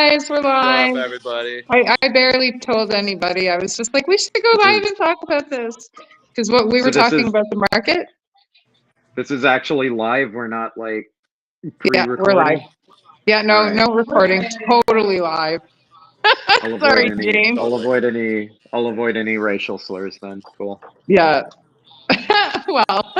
guys, we're live. What's up, everybody? I barely told anybody. I was just like, we should go live and talk about this. Because what we were talking about the market. This is actually live. We're not like pre-recording. Yeah, we're live. Yeah, no, right. no recording. Totally live. Sorry, James. I'll avoid any racial slurs then. Cool. Yeah. Well.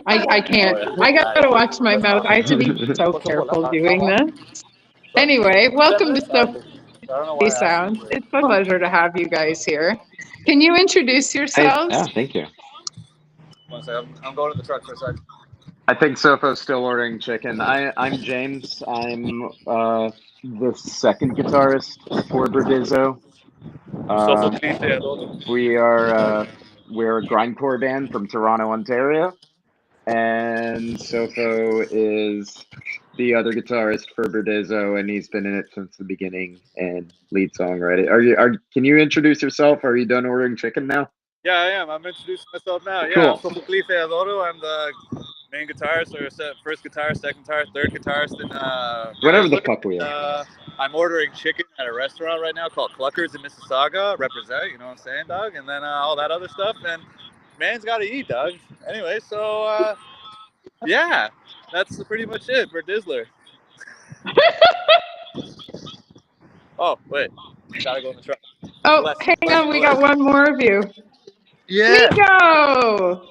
I can't. I gotta watch my mouth. I have to be so careful doing this. Anyway, welcome to So Sounds. It's a pleasure to have you guys here. Can you introduce yourselves? Yeah, thank you. One second. I'm going to the truck for a second. I think Sofo's still ordering chicken. I'm James. I'm the second guitarist for Devilz. We're a grindcore band from Toronto, Ontario, and Sofo is the other guitarist for Devilz, and he's been in it since the beginning and lead songwriter. Can you introduce yourself? Are you done ordering chicken now? Yeah, I am. I'm introducing myself now. Yeah, cool. I'm Sofo Theodoro. I'm the main guitarist, or first guitarist, second guitarist, third guitarist in whatever the fuck we are. I'm ordering chicken at a restaurant right now called Cluckers in Mississauga. Represent, you know what I'm saying, dog? And then all that other stuff. And man's got to eat, dog. Anyway, so yeah, that's pretty much it for Dizzler. Oh, wait. Gotta go in the truck. Oh, hang on. We got one more of you. Yeah. Miko!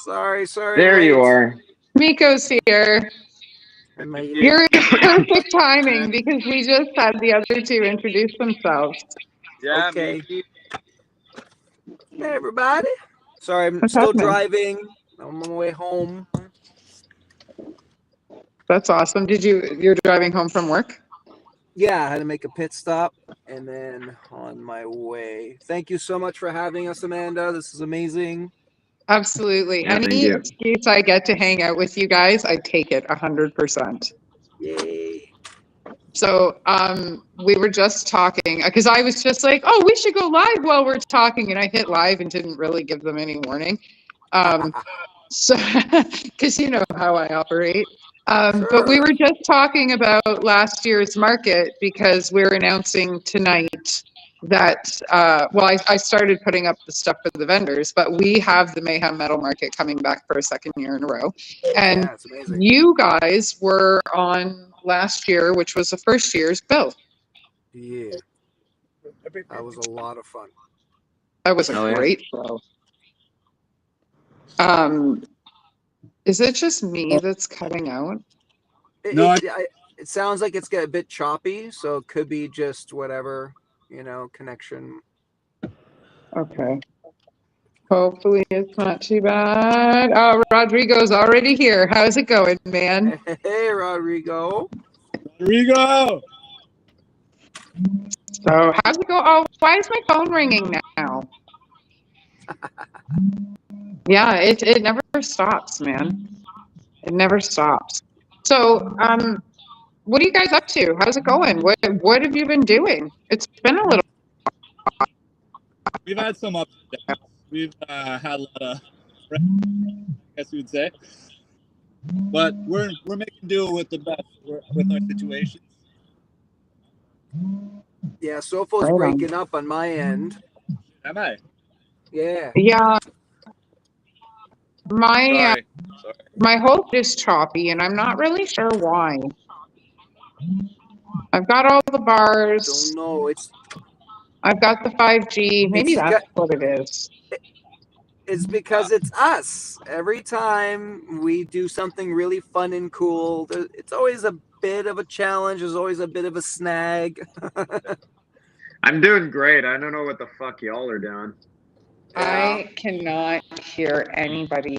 Sorry. There you are. Miko's here. You're in perfect timing because we just had the other two introduce themselves. Yeah, okay. Hey, everybody. Sorry, I'm What's still happening? driving. I'm on my way home. That's awesome. You're driving home from work? Yeah, I had to make a pit stop and then on my way. Thank you so much for having us, Amanda. This is amazing. Absolutely. Yeah, Any excuse I get to hang out with you guys, I take it 100%. Yay. So we were just talking because I was just like, oh, we should go live while we're talking. And I hit live and didn't really give them any warning. So because you know how I operate. Sure. But we were just talking about last year's market because we're announcing tonight that, I started putting up the stuff for the vendors, but we have the Mayhem Metal Market coming back for a second year in a row. And yeah, you guys were on last year, which was the first year's bill. Yeah. That was a lot of fun. That was a great show. Is it just me that's cutting out? It sounds like it's getting a bit choppy, so it could be just whatever, connection. Okay. Hopefully it's not too bad. Oh, Rodrigo's already here. How's it going, man? Hey, Rodrigo. Rodrigo! So how's it go? Oh, why is my phone ringing now? Yeah, it never stops, man. It never stops. So, what are you guys up to? How's it going? What have you been doing? It's been a little. We've had some ups and downs. We've had a lot of, I guess you would say, but we're making do with the best with our situations. Yeah, Sofo's breaking up on my end. Am I? Yeah. Yeah. Sorry. My whole is choppy, and I'm not really sure why. I've got all the bars. Don't know. I've got the 5G. Maybe that's what it is. It's because it's us. Every time we do something really fun and cool, it's always a bit of a challenge. There's always a bit of a snag. I'm doing great. I don't know what the fuck y'all are doing. I cannot hear anybody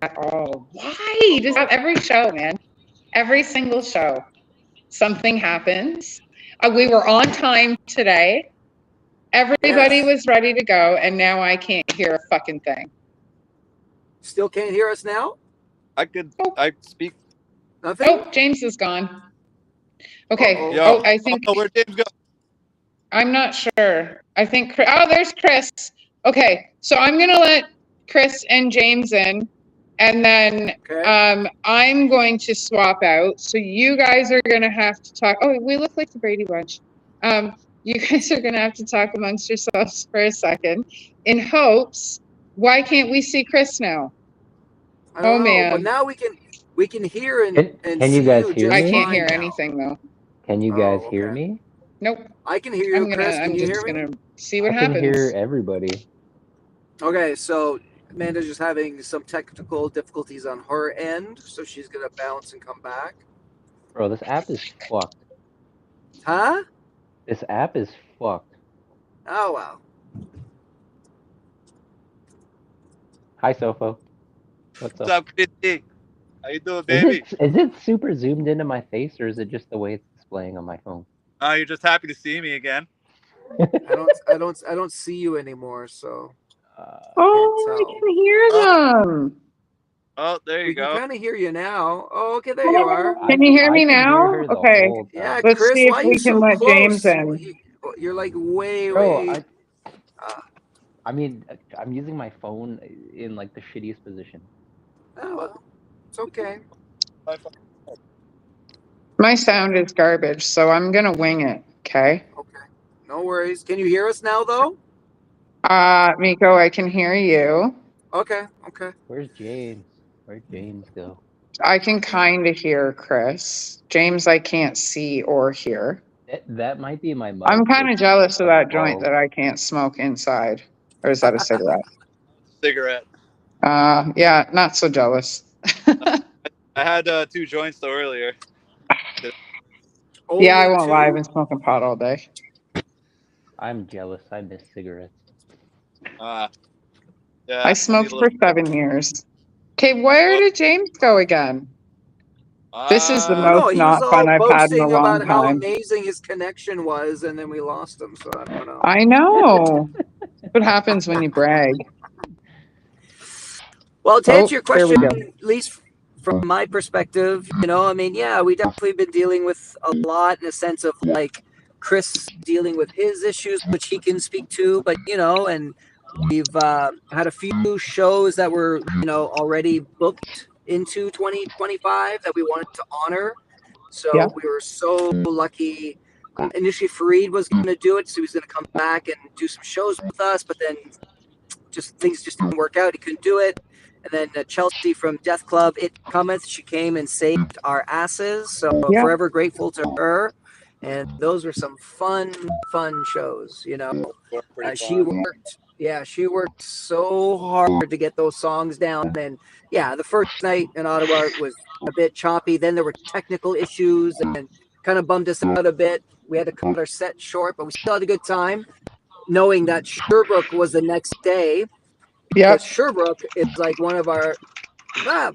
at all. Why? Just every show, man. Every single show. Something happens. We were on time today. Everybody was ready to go, and now I can't hear a fucking thing. Still can't hear us now? I speak. Nothing? Oh, James is gone. Okay. Uh-oh. I think. Where'd James go? I'm not sure. I think. Oh, there's Chris. Okay, so I'm gonna let Chris and James in, And then Okay. I'm going to swap out. So you guys are going to have to talk. Oh, we look like the Brady Bunch. You guys are going to have to talk amongst yourselves for a second in hopes. Why can't we see Chris now? I don't Oh, know, but man. now we can hear and Can see you guys you hear just I me? can't fine hear now. anything, though. Can you Oh, guys hear okay. me? Nope. I can hear you, Chris. Can I'm you just hear me? going to see what I can hear happens. everybody. Okay, so Amanda's just having some technical difficulties on her end, so she's gonna bounce and come back. Bro, this app is fucked. Huh? This app is fucked. Oh wow. Hi, Sofo. What's What's up? up, Christy? How you doing, Is baby? it super zoomed into my face, or is it just the way it's displaying on my phone? Oh, you're just happy to see me again. I don't see you anymore, so Oh, can't I tell. can hear them. Oh, there you We can go. kind of hear you now. Oh, okay, there you are. Can you hear me I can now? hear her the Okay. whole Yeah, time. Let's Chris, see if why are we you can so let James close? in. You're like way, Bro, way. I mean, I'm using my phone in like the shittiest position. Oh well, it's okay. My sound is garbage, so I'm going to wing it. Okay. Okay, no worries. Can you hear us now, though? Miko, I can hear you. Okay, okay. Where's James? Where'd James go? I can kind of hear Chris. James, I can't see or hear. That might be my mic. I'm kind of It's jealous of that joint evolved. that I can't smoke inside. Or is that a cigarette? Cigarette. Yeah, not so jealous. I had 2 joints though earlier. Yeah, I Only won't lie. I've two? been smoking pot all day. I'm jealous. I miss cigarettes. Yeah. I need smoked a for little. 7 years. Okay, where did James go again? This is the I don't know. most He was not fun all I've had in a boasting long about how time. amazing his connection was, and then we lost him. So I don't know. I know. What happens when you brag? Well, to answer Oh, your there we question, go. at least from my perspective, I mean, yeah, we definitely been dealing with a lot in a sense of like Chris dealing with his issues, which he can speak to, but and we've had a few shows that were already booked into 2025 that we wanted to honor. Yeah. So we were so lucky. Initially, Fareed was going to do it, so he was going to come back and do some shows with us, but then things just didn't work out. He couldn't do it. And then Chelsea from Death Club, It Cometh, she came and saved our asses. So Yeah. forever grateful to her. And those were some fun shows. Pretty She fun. worked. Yeah, she worked so hard to get those songs down. And yeah, the first night in Ottawa was a bit choppy. Then there were technical issues and kind of bummed us out a bit. We had to cut our set short, but we still had a good time, knowing that Sherbrooke was the next day, because Yep. Sherbrooke is like one of our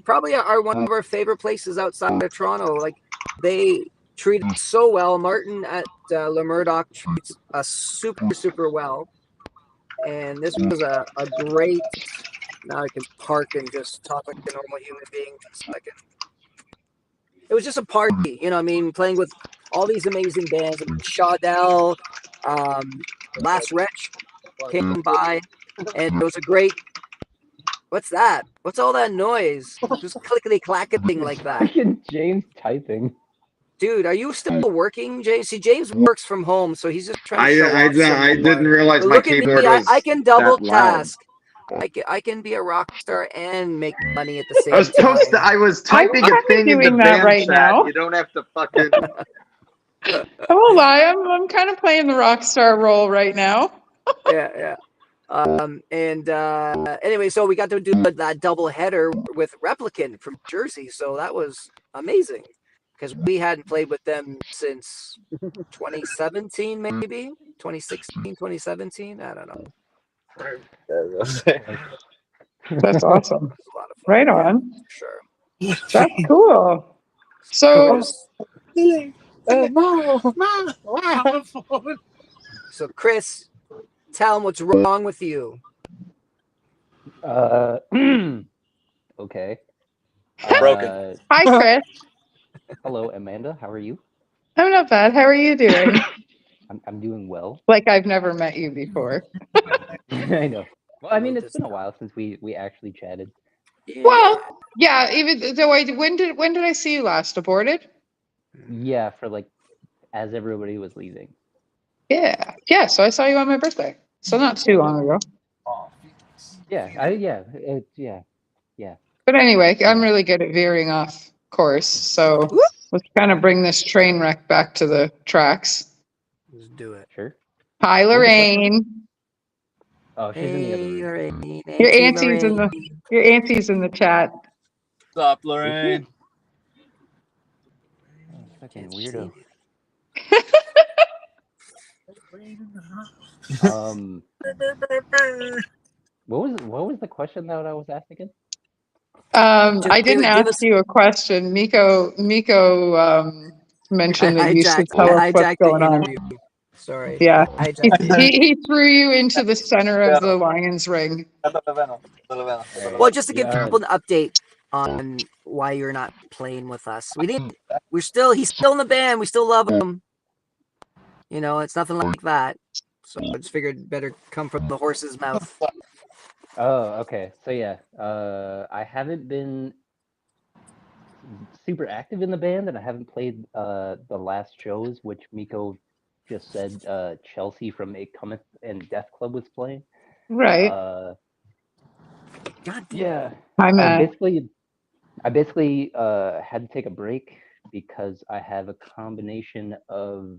probably one of our favorite places outside of Toronto. Like, they treat us so well. Martin at Le Murdoch treats us super well, and this was a great. Now I can park and just talk like a normal human being for a second. It was just a party, I mean, playing with all these amazing bands. Shawdell, Last Wretch came by, and it was a great. What's that? What's all that noise? Just clickety clacketing like that. Fucking James typing. Dude, are you still working, James? See, James works from home, so he's just trying to show I off some more. didn't realize But my look at me, keyboard was I can double that loud. task. I can be a rock star and make money at the same time. I was I'm typing a kind of thing in the doing that band right chat. now. You don't have to fucking. I won't lie. I'm kind of playing the rock star role right now. Yeah. Anyway, so we got to do that double header with Replicant from Jersey, so that was amazing because we hadn't played with them since 2017, maybe 2016, 2017. I don't know. That's awesome. It was a lot of fun. Right Yeah, on. sure. That's cool. So, So Chris, tell him what's wrong with you. Okay. Broken. hi, Chris. Hello, Amanda. How are you? I'm not bad. How are you doing? I'm doing well. Like I've never met you before. I know. Well, I mean, it's been a while since we actually chatted. Well, yeah. Even though when did I see you last? Aborted? Yeah, for like as everybody was leaving. Yeah. Yeah. So I saw you on my birthday. So not too long ago. Yeah. But anyway, I'm Yeah. really good at veering off course. So Whoop. let's kind of bring this train wreck back to the tracks. Let's do it. Sure. Hi, What was the question? Lorraine. Oh, she's in the other Hey, room. Lorraine. Your Auntie auntie's in the Lorraine. your auntie's in the chat. What's up, Is she? Lorraine? Oh, fucking Can't weirdo. see What was the question that I was asked again? I didn't give ask us. you a question. Miko mentioned that you should I tell us what's hijacked the going on. interview. Sorry. Yeah. I hijacked the interview. He threw you into the center of the lion's ring. Well, just to give Yeah. people an update on why you're not playing with us. He's still in the band. We still love him. You know, it's nothing like that. So I just figured better come from the horse's mouth. Oh, okay. So yeah, I haven't been super active in the band, and I haven't played the last shows, which Miko just said Chelsea from It Cometh and Death Club was playing. Right. God damn. Yeah. Hi, I Matt. basically had to take a break because I have a combination of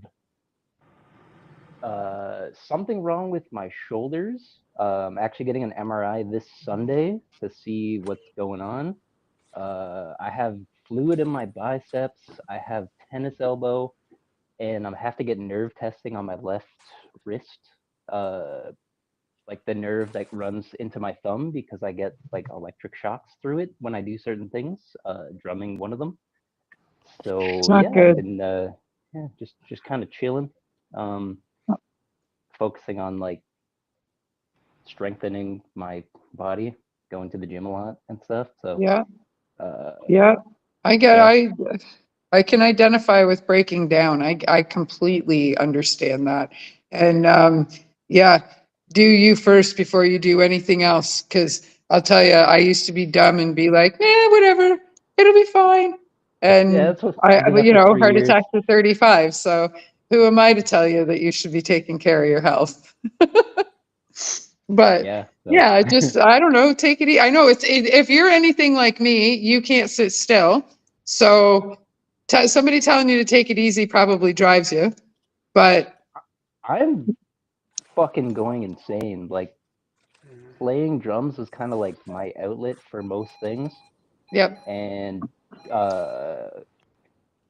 something wrong with my shoulders. I'm actually getting an MRI this Sunday to see what's going on. I have fluid in my biceps. I have tennis elbow, and I have to get nerve testing on my left wrist. Like the nerve that runs into my thumb because I get like electric shocks through it when I do certain things, drumming one of them. So It's not yeah, I've good. been just kind of chilling, focusing on like strengthening my body, going to the gym a lot and stuff. So Yeah. uh, Yeah. yeah. I can identify with breaking down. I completely understand that. And yeah, do you first before you do anything else. Because I'll tell you, I used to be dumb and be like, whatever, it'll be fine. Yeah, And that's what I I, did that you for know, 3 heart years. attack to 35. So who am I to tell you that you should be taking care of your health? But Yeah. So. yeah, just I don't know. Take it. I know if you're anything like me, you can't sit still. So somebody telling you to take it easy probably drives you. But I'm fucking going insane. Like playing drums was kind of like my outlet for most things, yep, and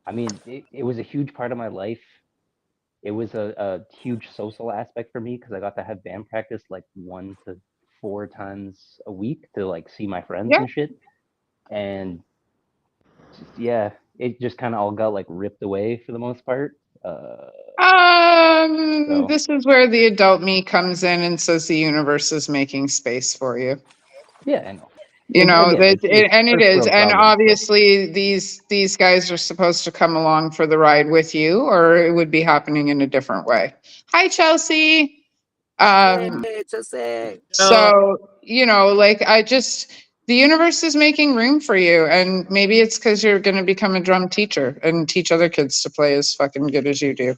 I mean, it was a huge part of my life. It was a huge social aspect for me because I got to have band practice like 1 to 4 times a week to like see my friends yeah. and shit. And yeah, it just kind of all got like ripped away for the most part. So This is where the adult me comes in and says the universe is making space for you. yeah, I know. You know Again, that, it's and it first is, world and problems, but obviously these guys are supposed to come along for the ride with you, or it would be happening in a different way. Hi, Chelsea. Hey, it's so sick. So, you know, like the universe is making room for you. And maybe it's because you're going to become a drum teacher and teach other kids to play as fucking good as you do.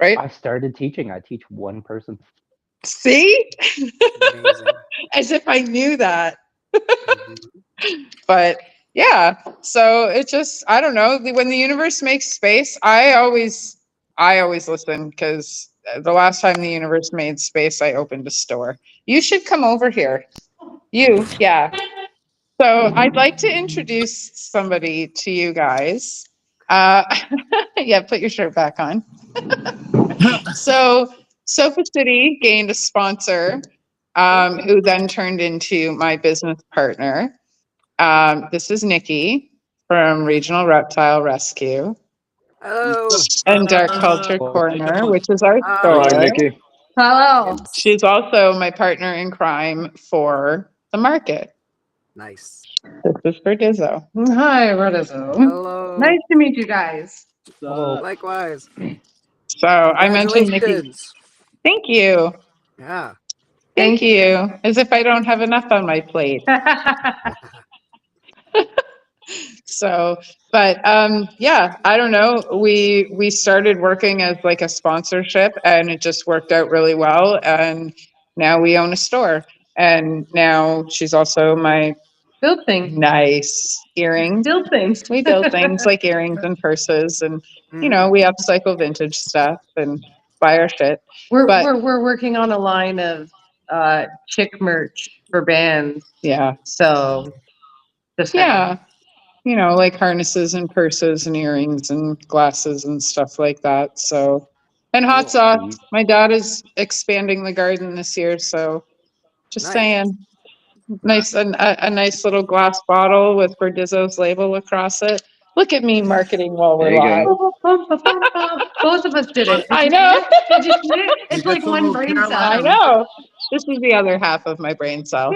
Right? I started teaching. I teach one person. See? Amazing. As if I knew that. Mhm. But yeah, so it just, I don't know. When the universe makes space, I always listen because the last time the universe made space, I opened a store. You should come over here. Yeah. So I'd like to introduce somebody to you guys. Uh, yeah, put your shirt back on. So Sofa City gained a sponsor who then turned into my business partner. This is Nikki from Regional Reptile Rescue Oh, and Dark Culture Well, Corner, which is our Hello, store. Nikki. Hello. yes. She's also my partner in crime for the market. Nice. This is for Dizzo. Hi, Rizzo. Hello. Nice to meet you guys. hello. Likewise. So I mentioned Nikki. Congratulations. Thank you. Yeah. Thank you. As if I don't have enough on my plate. So, but yeah, I don't know. We started working as like a sponsorship, and it just worked out really well. And now we own a store, and now she's also my Build things. nice earrings. Build things. We build things like earrings and purses, and you know, we upcycle vintage stuff and buy our shit. We're But- we're working on a line of chick merch for bands. Yeah, So just yeah, you know, like harnesses and purses and earrings and glasses and stuff like that. So, and hot sauce. My dad is expanding the garden this year, so just Nice. saying. Nice, a nice little glass bottle with Devilz label across it. Look at me marketing while we're There you live. go. Both of us did it. I know. Did you see it? It's like one brain cell. I know. This is the other half of my brain cell.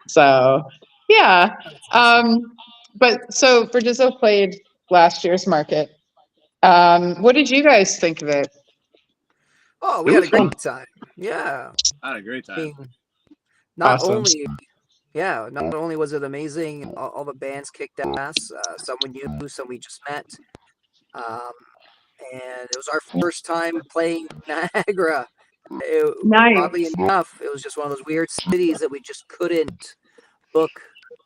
So, yeah. But so Devilz played last year's market. What did you guys think of it? Oh, we It had was a great fun. time. Yeah. I had a great I time. mean, not Awesome. only was it amazing, all the bands kicked ass. Some we knew, some we just met. And it was our first time playing Niagara. Nice. Oddly enough, it was just one of those weird cities that we just couldn't book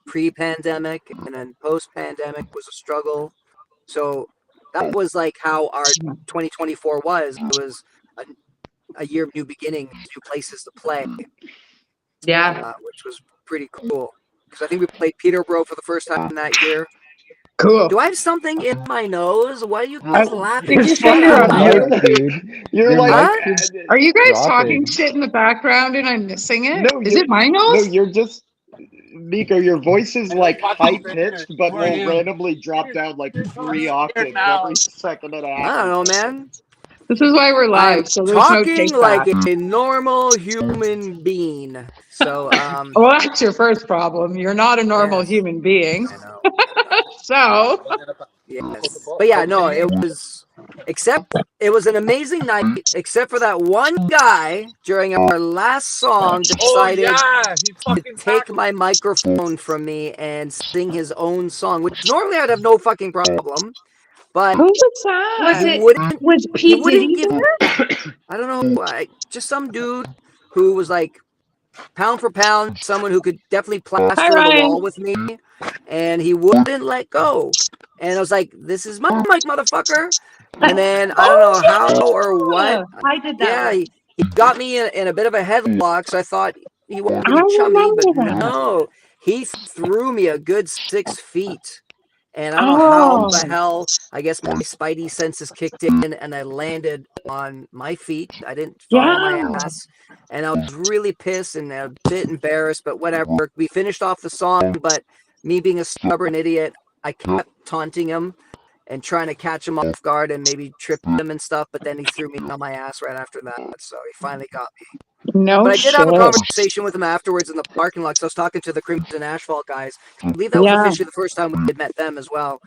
pre-pandemic, and then post-pandemic was a struggle. So that was like how our 2024 was. It was a year of new beginnings, new places to play. Yeah. Which was pretty cool. Because I think we played Peterborough for the first time that year. Cool. Do I have something in my nose? Why are you guys laughing? Did you Shut say you're up. on Mic, dude. You're Your like, mic is are you guys dropping. talking shit in the background and I'm missing it? No, Is it my No, nose? you're just Nico. Your voice is like Fucking high finish. pitched, but Who are will you? randomly drop down like 3 octaves now. every second and a half. I don't know, man. This is why we're live, I'm so there's no talking take like back. a normal human being. So, Well, that's your first problem. You're not a normal Yes. human being. I know. So, Yes. But yeah, no, it was an amazing night, except for that one guy during our last song decided He to fucking take my microphone from me and sing his own song, which normally I'd have no fucking problem. But who was that? Was he it wouldn't was he Pete wouldn't Diddy give there? I don't know, just some dude who was like pound for pound, someone who could definitely plaster Hi, the Ryan. wall with me, and he wouldn't let go. And I was like, "This is my mic, motherfucker!" And then I don't know how or what. I did that. Yeah, he got me in a bit of a headlock, so I thought he wanted to I be chummy, but remember that. no, he threw me a good 6 feet. And I don't know how the hell, I guess my spidey senses kicked in and I landed on my feet. I didn't fall on my ass. And I was really pissed and a bit embarrassed, but whatever. We finished off the song, but me being a stubborn idiot, I kept taunting him and trying to catch him off guard and maybe trip him and stuff. But then he threw me on my ass right after that. So he finally got me. No But I did have a shit. conversation with him afterwards in the parking lot. So I was talking to the Crimson Asphalt guys. I believe that was Yeah. officially the first time we had met them as well.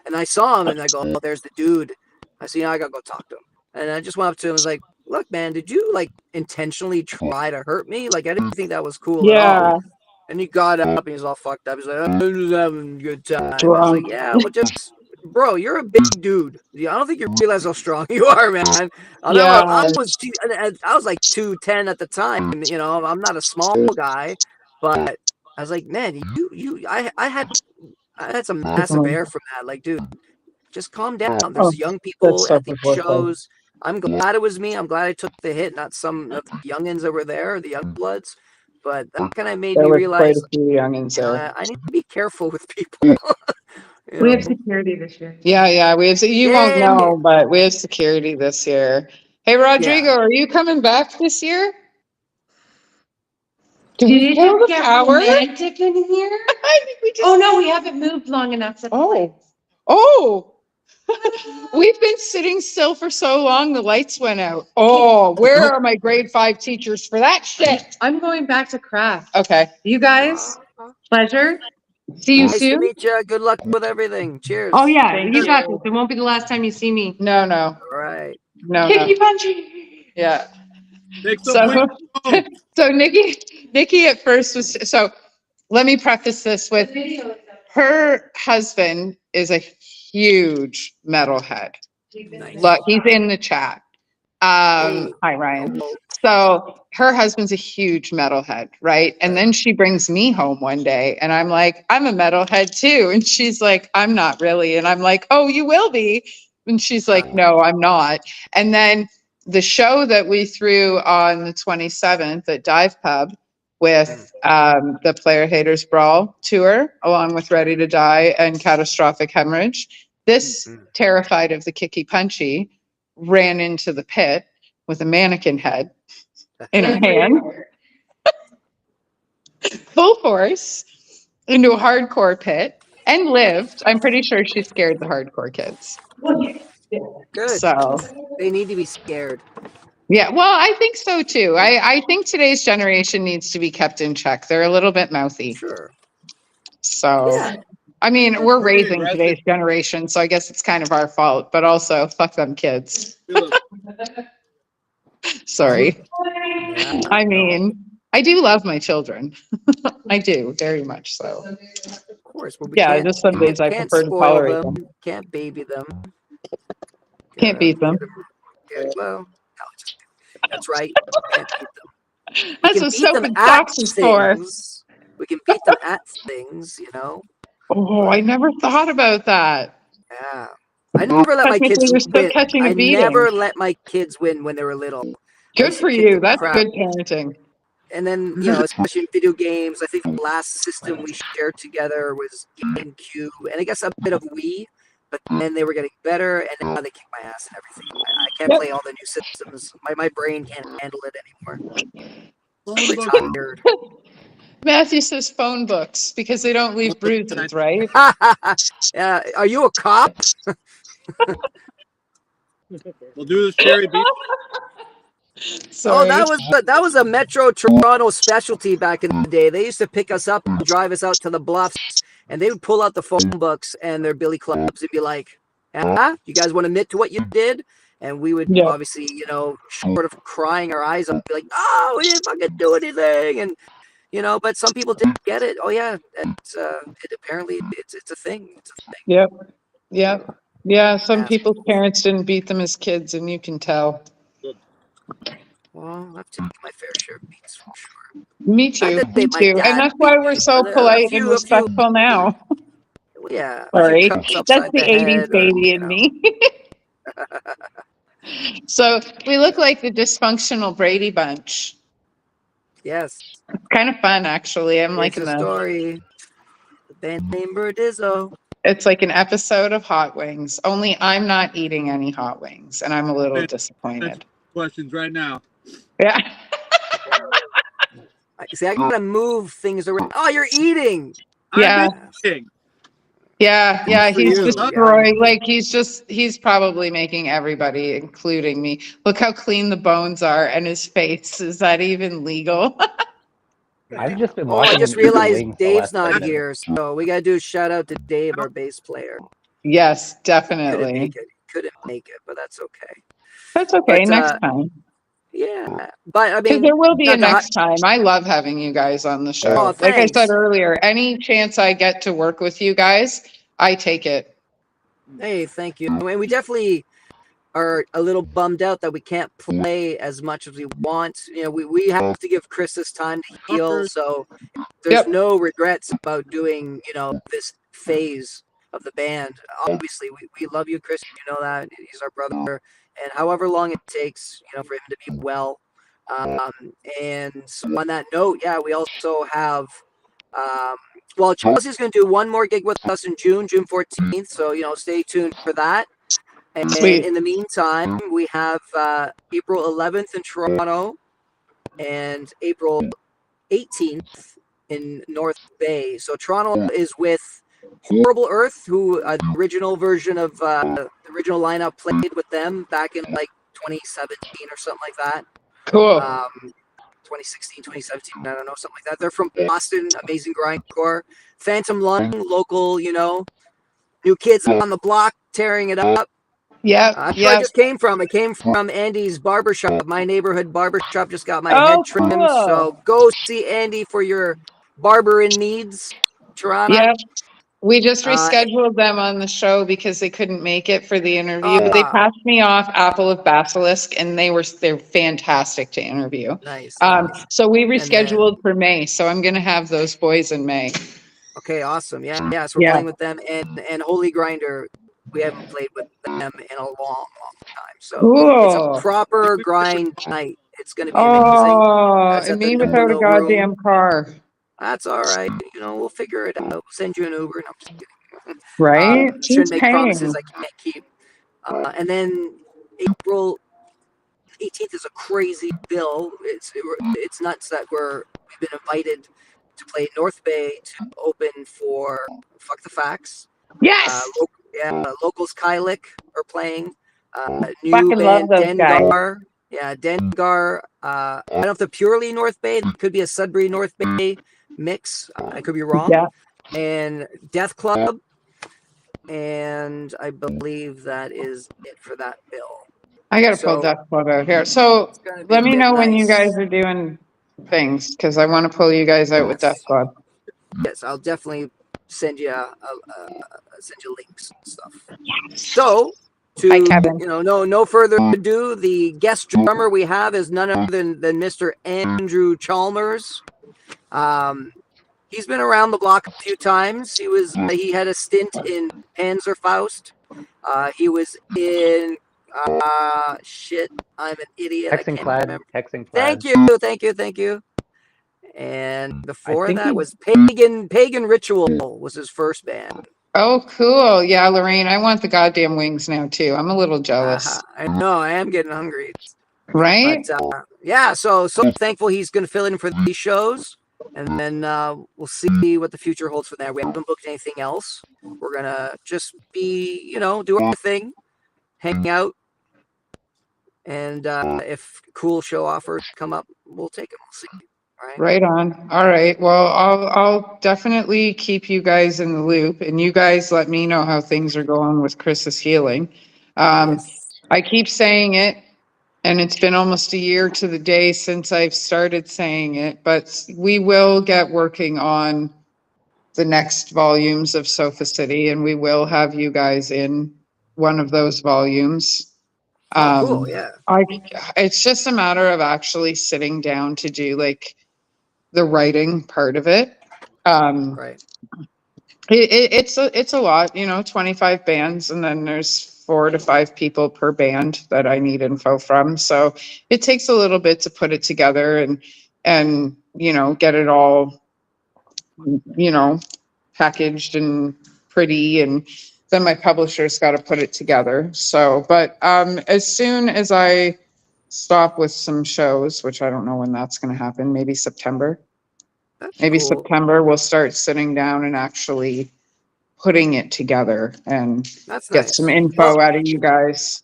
And I saw him and I go, "Oh, there's the dude." I said, I gotta go talk to him. And I just went up to him and was like, "Look, man, did you like intentionally try to hurt me? Like I didn't think that was cool at Yeah. all." And he got up and he was all fucked up. He's like, "I'm just having a good time." I was like, "Yeah, well, just bro, you're a big dude. I don't think you realize how strong you are, man." I was like 210 at the time. You know, I'm not a small guy, but I was like, man, I had some massive air from that. Like, dude, just calm down. There's young people stuff at these is worth it. shows. I'm glad it was me. I'm glad I took the hit, not some of the youngins that were there, the young bloods. But that kind of made There me was realize, quite a few youngins you know, there. I need to be careful with people. You We know? have security this year. Yeah, we have. You won't Yay. know, but we have security this year. Hey, Rodrigo, are you coming back this year? Did we kill the power? romantic in here? I think we just. Oh no, we haven't moved long enough to play. Oh. We've been sitting still for so long, the lights went out. Oh, where are my grade 5 teachers for that shit? I'm going back to craft. Okay. You guys, pleasure. See you Nice to soon. meet you. Good luck with everything. Cheers. Oh yeah, Thank you you. got this. It won't be the last time you see me. No. All right. Kicky punchy. Yeah. Take some So Nikki at first was, so let me preface this with her husband is a huge metalhead. Nice. Look, he's in the chat. Hey. Hi, Ryan. Hello. So her husband's a huge metalhead, right? And then she brings me home one day and I'm like, I'm a metalhead too. And she's like, I'm not really. And I'm like, oh, you will be. And she's like, no, I'm not. And then the show that we threw on the 27th at Dive Pub with the Player Haters Brawl tour, along with Ready to Die and Catastrophic Hemorrhage, this terrified of the kicky punchy ran into the pit with a mannequin head in her hand, full force into a hardcore pit, and lived. I'm pretty sure she scared the hardcore kids. Good. So They need to be scared. yeah, well, I think so too. I think today's generation needs to be kept in check. They're a little bit mouthy. Sure. So Yeah. I mean, They're we're pretty raising aggressive. today's generation, so I guess it's kind of our fault, but also fuck them kids. Sorry. Yeah. I mean, I do love my children. I do, very much so. Of course. But we Yeah, can't, just some days I can't prefer to spoil tolerate them. them. Can't baby them. Can't beat them. Yeah, well, no, that's right. Can't beat them. That's what soap and socks is for. things. We can beat them at things, you know. Oh, I never thought about that. Yeah. I never let my kids Technically, you're still win. catching a I beating. never let my kids win when they were little. I Good used to for kick you. the That's crap. good parenting. And then, you know, especially in video games, I think the last system we shared together was GameCube, and I guess a bit of Wii. But then they were getting better, and now they kick my ass and everything. I can't play all the new systems. My brain can't handle it anymore. I'm retired. Matthew says phone books because they don't leave bruises, right? Are you a cop? We'll do this cherry beef. Sorry. Oh, that was a Metro Toronto specialty back in the day. They used to pick us up and drive us out to the bluffs, and they would pull out the phone books and their billy clubs and be like, you guys want to admit to what you did? And we would obviously, you know, sort of crying our eyes out, be like, oh, we didn't fucking do anything. And, you know, but some people didn't get it. Oh, yeah, apparently it's a thing. It's a thing. Yep. Yeah, some people's parents didn't beat them as kids, and you can tell. Well, I've taken my fair share of beats for sure. Me too. did Me my too. dad And that's why we're so polite and respectful now. Yeah. Sorry. Cups That's upside the 80s head, baby in me. So we look like the dysfunctional Brady Bunch. Yes. It's kind of fun, actually. I'm liking the this. Story. The band name Birdizzo. It's like an episode of Hot Wings, only I'm not eating any hot wings, and I'm a little disappointed. Questions right now. Yeah. See, I gotta move things around. Oh, you're eating. Yeah. Yeah, for he's you. destroying. Like he's probably making everybody, including me. Look how clean the bones are, and his face. Is that even legal? I've just been Oh, watching. I just him eat the realized wings the Dave's last not 10 minutes. here, so we gotta do a shout out to Dave, our bass player. Yes, Couldn't definitely. make it. Couldn't make it, but that's okay. That's okay. But, Next time. Yeah, but I Because mean, there will be a not to next time. I love having you guys on the show. Oh, Like I said thanks. earlier, any chance I get to work with you guys, I take it. Hey, thank you. And we definitely are a little bummed out that we can't play as much as we want. You know, we have to give Chris this time to heal, so there's no regrets about doing, you know, this phase of the band. Obviously, we love you, Chris. You know that. He's our brother. And however long it takes, you know, for him to be well. And so on that note, yeah, we also have well, Chelsea's going to do one more gig with us in June 14th. So, you know, stay tuned for that. And in the meantime, we have April 11th in Toronto and April 18th in North Bay. So Toronto is with Horrible Earth, who the original version of the original lineup played with them back in like 2017 or something like that. Cool. 2016, 2017, I don't know, something like that. They're from Boston, amazing grindcore. Phantom Lung, local, you know, new kids on the block, tearing it up. That's where I just came from. I came from Andy's barbershop. My neighborhood barbershop just got my head trimmed. Cool. So go see Andy for your barbering needs, Toronto. Yep. We just Uh, rescheduled them on the show because they couldn't make it for the interview. They passed me off Apple of Basilisk, and they're fantastic to interview. Nice. So we And then- rescheduled for May. So I'm gonna have those boys in May. Okay, awesome. Yeah. So we're playing with them, and Holy Grinder. We haven't played with them in a long time. So it's a Cool. proper grind night. It's going to be amazing. Oh, That's and at the me No without a No goddamn Room. car. That's all right. We'll figure it out. We'll send you an Uber. No, I'm just kidding. Right? Shouldn't Who's make paying? promises I can't keep. And then April 18th is a crazy bill. It's nuts that we've been invited to play North Bay to open for Fuck the Facts. Yes. Locals Kylik are playing. New Fucking band love those guys. Dengar. Yeah, Dengar. I don't know if they're purely North Bay. It could be a Sudbury North Bay mix. I could be wrong. Yeah. And Death Club. And I believe that is it for that bill. I gotta pull Death Club out here. So let me know when you guys are doing things, because I want to pull you guys out with Death Club. Yes, I'll definitely send you send you links and stuff. So no further ado, the guest drummer we have is none other than Mr. Andrew Chalmers. He's been around the block a few times. He had a stint in Panzerfaust. He was in I'm an idiot. Hexenclad. Thank you. And before that was Pagan Ritual was his first band. Oh, cool. Yeah, Lorraine, I want the goddamn wings now too. I'm a little jealous. I know, I am getting hungry. Right? But so thankful he's going to fill in for these shows. And then we'll see what the future holds from there. We haven't booked anything else. We're going to just be, do our thing, hang out. And if cool show offers come up, we'll take them. We'll see. Right on. All right. Well, I'll definitely keep you guys in the loop, and you guys let me know how things are going with Chris's healing. Yes. I keep saying it, and it's been almost a year to the day since I've started saying it, but we will get working on the next volumes of Sofa City, and we will have you guys in one of those volumes. Cool. Yeah. It's just a matter of actually sitting down to do like the writing part of it. Right. It's a lot, 25 bands, and then there's 4 to 5 people per band that I need info from. So it takes a little bit to put it together and get it all, packaged and pretty, and then my publisher's got to put it together. So, but as soon as I stop with some shows, which I don't know when that's going to happen, maybe September. Maybe cool. September we'll start sitting down and actually putting it together and get some info out of you guys.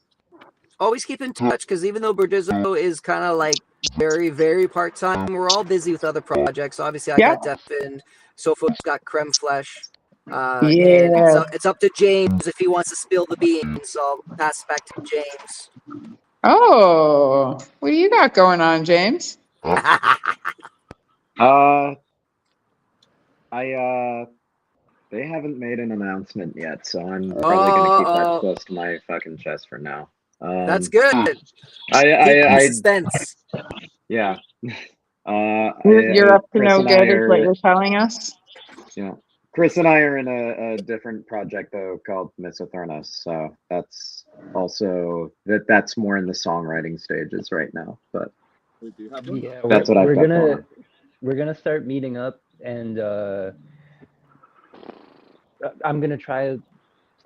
Always keep in touch, because even though Burdizzo is kind of like very, very part-time, we're all busy with other projects. Obviously, I got Deafened, Sofa's got Creme Flesh. And it's up to James if he wants to spill the beans, so I'll pass it back to James. Oh, what do you got going on, James? They haven't made an announcement yet, so I'm probably gonna keep that close to my fucking chest for now. That's good. I suspense. Yeah. You're up to no good, is what you're telling us? Yeah. Chris and I are in a different project though called Misothernos, so that's also that's more in the songwriting stages right now. But yeah, that's what I've got going on. We're gonna start meeting up, and I'm gonna try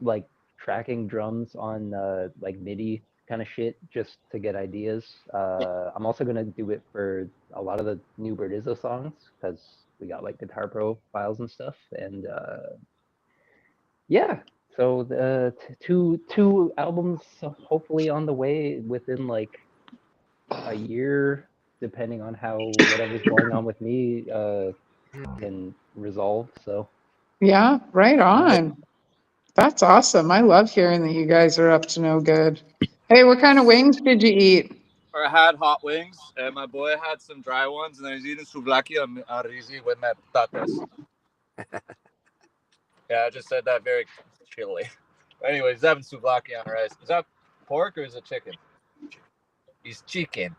like tracking drums on like MIDI kind of shit just to get ideas. I'm also gonna do it for a lot of the new Burdizzo songs, because we got like Guitar Pro files and stuff, and yeah. So the two albums hopefully on the way within like a year, depending on how whatever's going on with me can resolve. So yeah, right on. That's awesome. I love hearing that you guys are up to no good. Hey, what kind of wings did you eat? I had hot wings, and my boy had some dry ones, and I was eating souvlaki and rizi with my patatas. Yeah, I just said that very chillily. Anyway, he's having souvlaki on rice. Is that pork or is it chicken? He's chicken.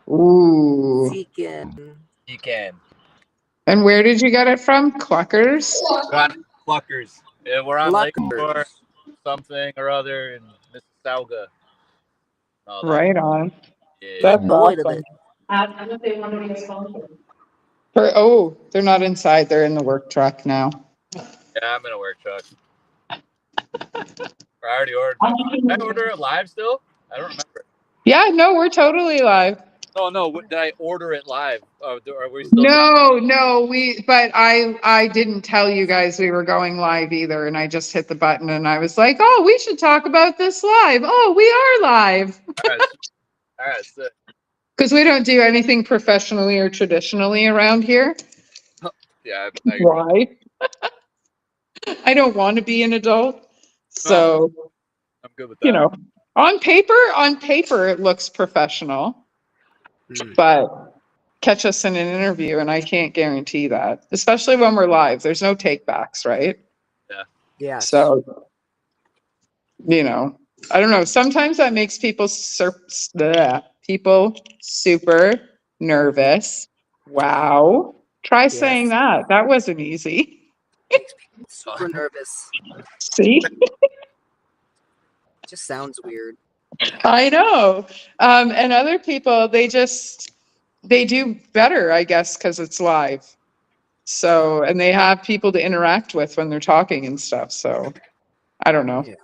Ooh. Chicken. And where did you get it from? Cluckers? Got Cluckers. Yeah, we're on Lakeshore Cluckers. something or other in Mississauga. Oh, that. Right on. Yeah. That's Boy, to awesome. the They're not inside. They're in the work truck now. Yeah, I'm in a work truck. I already ordered. Did I order it live still? I don't remember. Yeah, no, we're totally live. Oh no, did I order it live? Are we still? No, but I didn't tell you guys we were going live either, and I just hit the button and I was like, oh, we should talk about this live. Oh, we are live. All right, sick. Because we don't do anything professionally or traditionally around here. Yeah. Why? I don't want to be an adult. So, I'm good with that. you know, on paper, it looks professional. But catch us in an interview, and I can't guarantee that, especially when we're live. There's no takebacks, right? Yeah. So, you know, I don't know. Sometimes that makes people super nervous. Wow. Try saying that. That wasn't easy. Super nervous. See? Just sounds weird. I know. And other people, they do better, I guess, because it's live. So, and they have people to interact with when they're talking and stuff. So, I don't know. Yeah.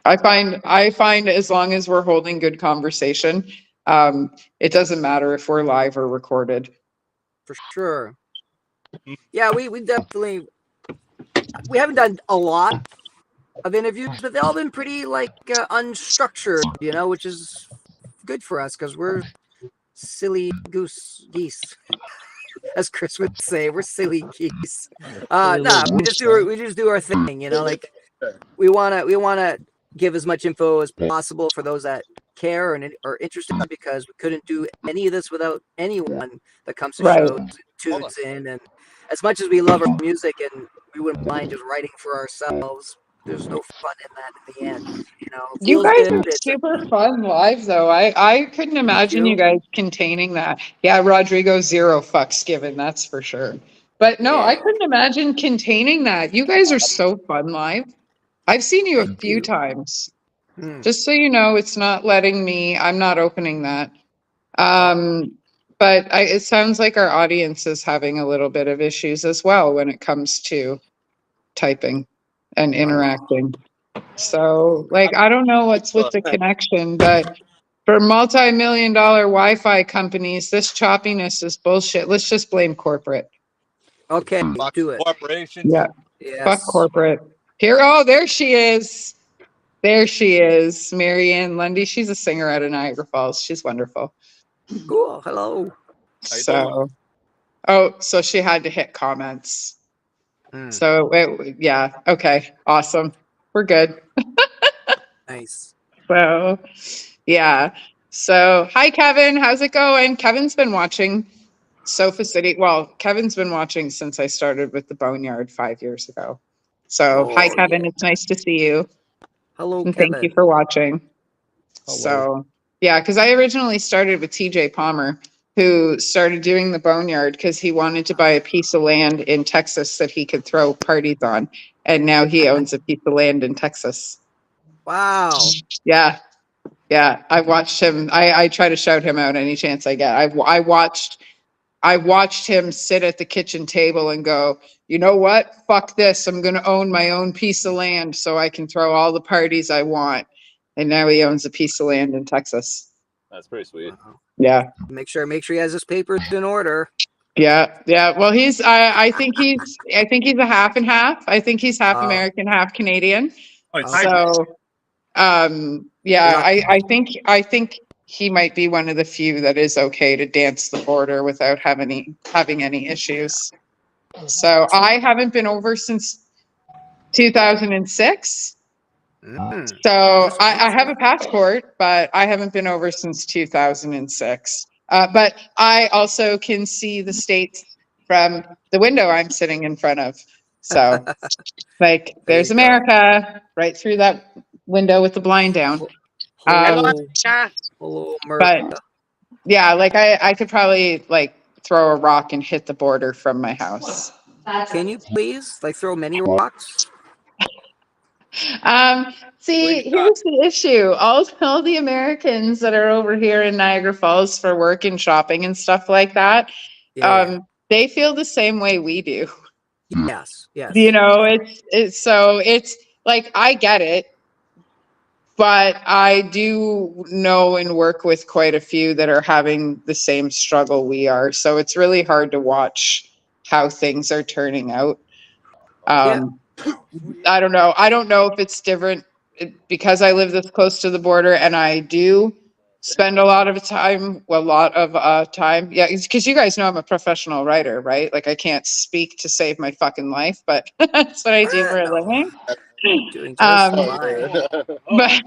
I find as long as we're holding good conversation, it doesn't matter if we're live or recorded. For sure. Yeah, we definitely, we haven't done a lot of interviews, but they've all been pretty unstructured, which is good for us because we're silly geese, as Chris would say. We're silly geese. We just do our thing, we wanna give as much info as possible for those that care and are interested, because we couldn't do any of this without anyone that comes to shows, tunes in, and as much as we love our music and we wouldn't mind just writing for ourselves, there's no fun in that in the end. You guys are super fun live, though. I couldn't imagine you guys containing that. Yeah, Rodrigo, 0 fucks given, that's for sure. But no, I couldn't imagine containing that. You guys are so fun live. I've seen you a few times. Just so you know, it's not letting me. I'm not opening that. But it sounds like our audience is having a little bit of issues as well when it comes to typing and interacting. So, I don't know what's with the connection, but for multi-million-dollar Wi-Fi companies, this choppiness is bullshit. Let's just blame corporate. Okay, do it. Corporations. Yeah. Yes. Fuck corporate. There she is. There she is, Marianne Lundy. She's a singer out of Niagara Falls. She's wonderful. Cool. Hello. So she had to hit comments. So yeah, okay, awesome. We're good. Nice. So yeah. So hi Kevin, how's it going? Kevin's been watching Sofa City. Well, Kevin's been watching since I started with the Boneyard 5 years ago. So hi Kevin, it's nice to see you. Hello, and Kevin. Thank you for watching. Hello. So yeah, because I originally started with TJ Palmer, who started doing the Boneyard because he wanted to buy a piece of land in Texas that he could throw parties on. And now he owns a piece of land in Texas. Wow. Yeah. Yeah. I watched him. I try to shout him out any chance I get. I watched him sit at the kitchen table and go, you know what? Fuck this. I'm going to own my own piece of land so I can throw all the parties I want. And now he owns a piece of land in Texas. That's pretty sweet. Yeah. Make sure he has his papers in order. Yeah. Well, I think he's a half and half. I think he's half American, half Canadian. So, yeah, I think he might be one of the few that is okay to dance the border without having any issues. So I haven't been over since 2006. So I have a passport, but I haven't been over since 2006. But I also can see the States from the window I'm sitting in front of. So, like, There there's you go. America right through that window with the blind down. Hello, Hello. hello, But America. yeah, like I could probably like throw a rock and hit the border from my house. Can you please like throw many rocks? See, Please not. here's the issue. All the Americans that are over here in Niagara Falls for work and shopping and stuff like that, Yeah. they feel the same way we do. Yes. Yes. You know, it's like I get it, but I do know and work with quite a few that are having the same struggle we are. So it's really hard to watch how things are turning out. Yeah. I don't know. I don't know if it's different because I live this close to the border and I do spend a lot of time, Yeah, because you guys know I'm a professional writer, right? Like I can't speak to save my fucking life, but that's what I do for a No, living. doing just Um, fine. but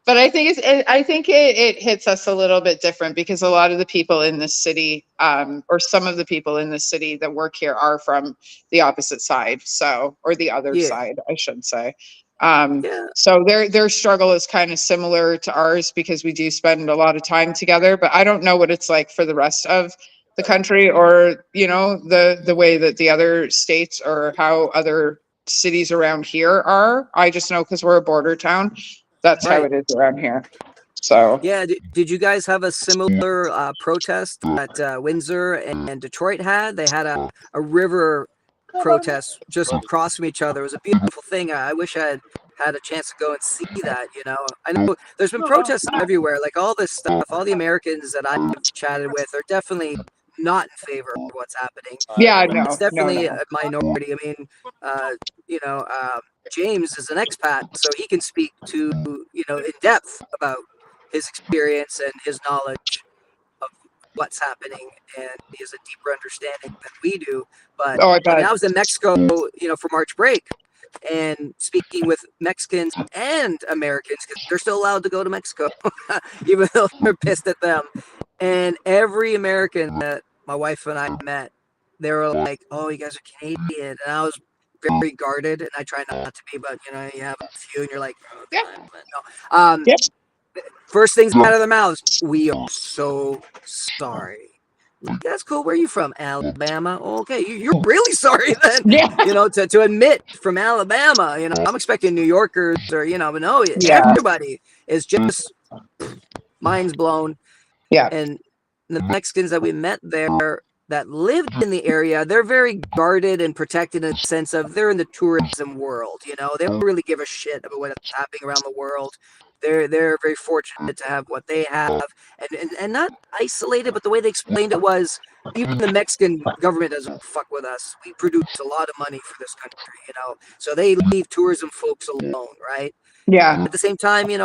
but I think I think it hits us a little bit different because a lot of the people in this city, or some of the people in this city that work here are from the opposite side, so or the other Yeah. side, I should say. Yeah. So their struggle is kind of similar to ours because we do spend a lot of time together. But I don't know what it's like for the rest of the country, or you know the way that the other states or how other cities around here are. I just know because we're a border town. That's how Right. it is around here. So Yeah. Did you guys have a similar protest that Windsor and Detroit had? They had a river protest just across from each other. It was a beautiful thing. I wish I had a chance to go and see that. You know, I know there's been protests everywhere. Like all this stuff, all the Americans that I've chatted with are definitely not in favor of what's happening. yeah, It's no, definitely a minority. I mean, you know, James is an expat, so he can speak to in depth about his experience and his knowledge of what's happening, and he has a deeper understanding than we do. But Oh, I I mean, bet. I was in Mexico, for March break, and speaking with Mexicans and Americans because they're still allowed to go to Mexico, even though they're pissed at them. And every American that my wife and I met, they were like, "Oh, you guys are Canadian," and I was very guarded, and I try not to be, but you have a few, and you're like, "Oh, Yeah. no." Yep. First things out of their mouths, "We are so sorry." That's cool. Where are you from? Alabama. Okay, you're really sorry then. Yeah. To admit from Alabama. I'm expecting New Yorkers or but no, Yeah. everybody is just minds blown. Yeah. And the Mexicans that we met there that lived in the area, they're very guarded and protected in the sense of they're in the tourism world. They don't really give a shit about what's happening around the world. They're very fortunate to have what they have, and not isolated, but the way they explained it was even the Mexican government doesn't fuck with us. We produce a lot of money for this country, so they leave tourism folks alone, right? Yeah. At the same time, they're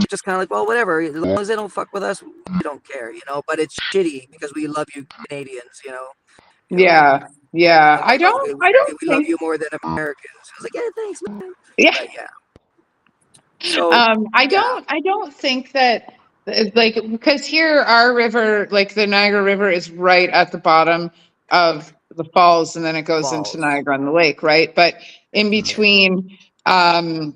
just kind of like, well, whatever. As long as they don't fuck with us, we don't care, But it's shitty because we love you, Canadians, Yeah. Yeah. Like, I don't we love think. you more than Americans. I was like, yeah, thanks, man. Yeah. But yeah. So yeah, I don't think that like because here our river, like the Niagara River, is right at the bottom of the falls, and then it goes into balls. Niagara on the lake, right? But in between, um,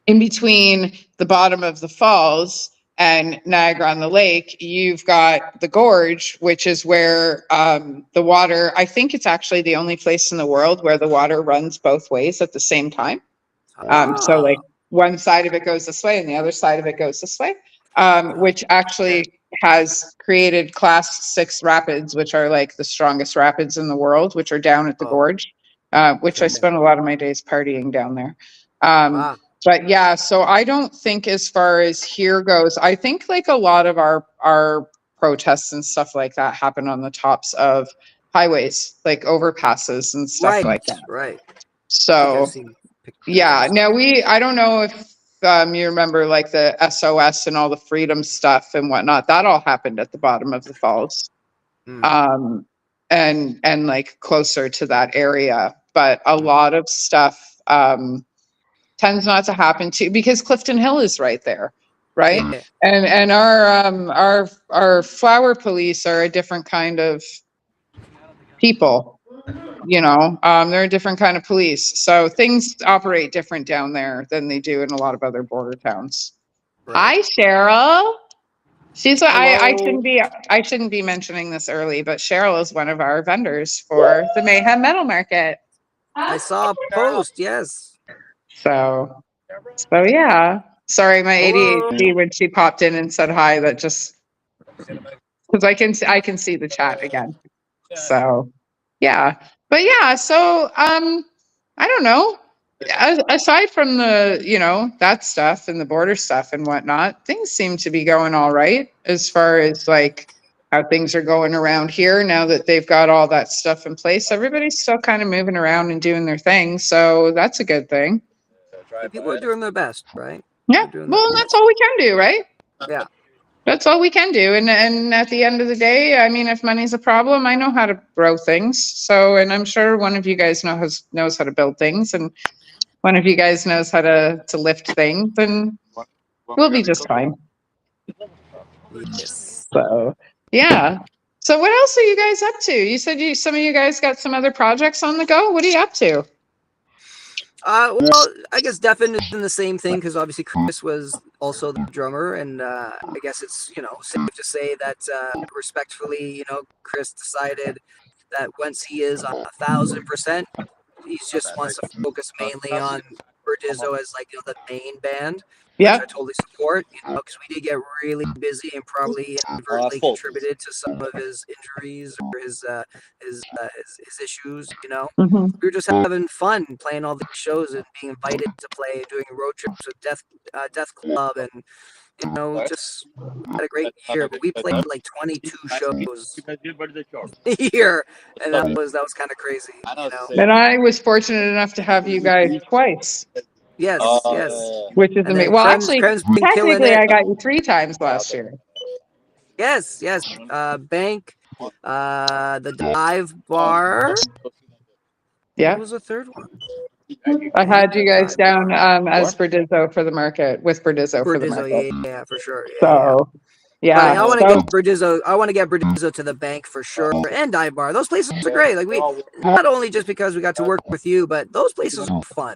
in between the bottom of the falls and Niagara on the lake, you've got the gorge, which is where the water. I think it's actually the only place in the world where the water runs both ways at the same time. So like one side of it goes this way and the other side of it goes this way, which actually has created class 6 rapids, which are like the strongest rapids in the world, which are down at the gorge, which I spent a lot of my days partying down there. Wow. But yeah, so I don't think as far as here goes, I think like a lot of our protests and stuff like that happen on the tops of highways, like overpasses and stuff like that. Right. So yeah, now I don't know if you remember like the SOS and all the freedom stuff and whatnot. That all happened at the bottom of the falls, and like closer to that area. But a lot of stuff tends not to happen because Clifton Hill is right there, right? Yeah. And our flower police are a different kind of people. they're a different kind of police. So things operate different down there than they do in a lot of other border towns. Right. Hi, Cheryl. She's what Hello. I shouldn't be mentioning this early, but Cheryl is one of our vendors for the Mayhem Metal Market. I saw a post. Yes. So yeah. Sorry, my Hello. ADHD when she popped in and said hi, that just because I can see the chat again. So yeah. But yeah, so I don't know. Aside from the, that stuff and the border stuff and whatnot, things seem to be going all right as far as like how things are going around here now that they've got all that stuff in place. Everybody's still kind of moving around and doing their thing. So that's a good thing. The people are doing their best, right? Yeah. They're doing their Well, that's all we can do, right? Yeah. That's all we can do. And at the end of the day, I mean, if money's a problem, I know how to grow things. So, and I'm sure one of you guys knows how to build things, and one of you guys knows how to lift things, and we'll be just fine. Yes. So, yeah. So what else are you guys up to? You said some of you guys got some other projects on the go. What are you up to? Well, I guess Devin is in the same thing because obviously Chris was also the drummer, and I guess it's safe to say that respectfully, Chris decided that once he is 1,000%, he just wants to focus mainly on Berdizzo as like the main band, which Yeah. I totally support. Because we did get really busy and probably inadvertently contributed to some of his injuries or his issues. Mm-hmm. We were just having fun playing all these shows and being invited to play and doing road trips with Death Club, and just had a great year. But we played like 22 shows a year, and that was kind of crazy. And I was fortunate enough to have you guys twice. Yes, yes. Which is And amazing. then Well, Krem's actually, been killing technically, it. I got you 3 times last year. Yes, yes. Bank, the dive bar. Yeah. What was the third one? I had you guys Dive down as Berdizzo for the market, with Berdizzo for the market. yeah, for sure. Yeah, So, yeah. But I want to So, get Berdizzo. I want to get Berdizzo to the bank for sure, and dive bar. Those places are great. Like we, not only just because we got to work with you, but those places are fun.